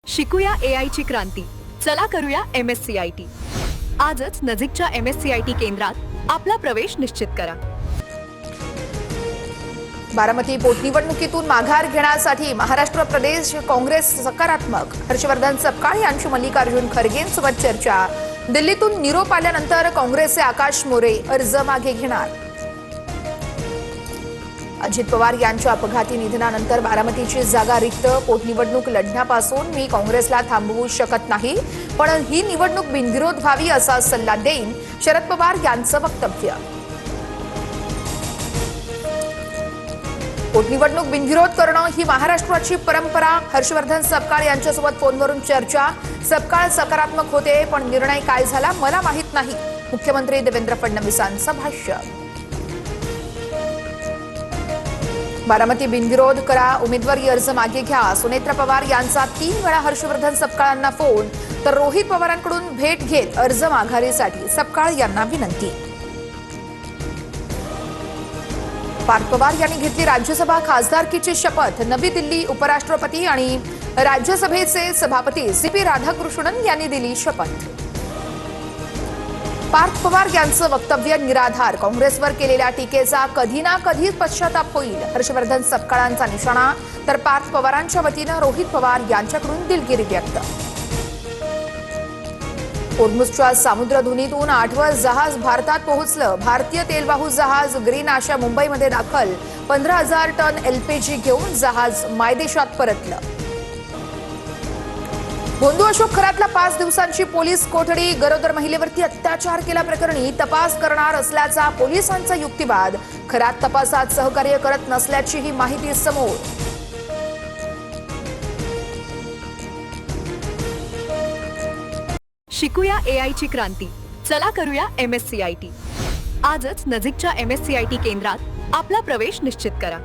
शिकूया AI ची क्रांती. चला करूया MSCIT. आजच नजीकच्या MSCIT केंद्रात आपला प्रवेश निश्चित करा. बारामती पोटनिवडणुकीतून माघार घेण्यासाठी महाराष्ट्र प्रदेश काँग्रेस सकारात्मक. हर्षवर्धन सपकाळ यांची मल्लिकार्जुन खरगेंसोबत चर्चा. दिल्लीतून निरोप आल्यानंतर काँग्रेसचे आकाश मोरे अर्ज मागे घेणार. अजित पवार यांच्या अपघाती निधनानंतर बारामतीची जागा रिक्त. पोटनिवडणूक लढण्यापासून मी काँग्रेसला थांबवू शकत नाही, पण ही निवडणूक बिनविरोध व्हावी असा सल्ला देईन, शरद पवार यांचं वक्तव्य. पोटनिवडणूक बिनविरोध करणं ही महाराष्ट्राची परंपरा. हर्षवर्धन सपकाळ यांच्यासोबत फोनवरून चर्चा. सपकाळ सकारात्मक होते, पण निर्णय काय झाला मला माहित नाही. मुख्यमंत्री देवेंद्र फडणवीसांचं भाष्य. बारामती बिनविरोध करा, उमेदवारी अर्ज मागे घ्या. सुनेत्र पवार यांचा 3 वेळा हर्षवर्धन सपकाळांना फोन, तर रोहित पवारांकडून भेट घेत अर्ज माघारीसाठी सपकाळ यांना विनंती. पार्थ पवार यांनी घेतली राज्यसभा खासदारकीची शपथ. नवी दिल्ली. उपराष्ट्रपती आणि राज्यसभेचे सभापती CP राधाकृष्णन यांनी दिली शपथ. पार्थ पवार यांचं वक्तव्य निराधार. काँग्रेसवर केलेल्या टीकेचा कधी ना कधी पश्चाताप होईल. हर्षवर्धन सपकाळांचा निशाणा, तर पार्थ पवारांच्या वतीनं रोहित पवार यांच्याकडून दिलगिरी व्यक्त. होर्मुझच्या सामुद्रधुनीतून 8वं जहाज भारतात पोहोचलं. भारतीय तेलवाहू जहाज ग्रीन आशा मुंबईमध्ये दाखल. 15,000 टन LPG घेऊन जहाज मायदेशात परतलं. भोंदू अशोक खरातला 5 दिवसांची पोलीस कोठडी. गरोदर महिलेवरती अत्याचार केल्याप्रकरणी तपास करणार असल्याचा पोलिसांचा युक्तिवाद. खरात तपासात सहकार्य करत नसल्याचीही माहिती समोर. शिकूया AI ची क्रांती. चला करूया MSCIT. आजच नजीकच्या MSCIT केंद्रात आपला प्रवेश निश्चित करा.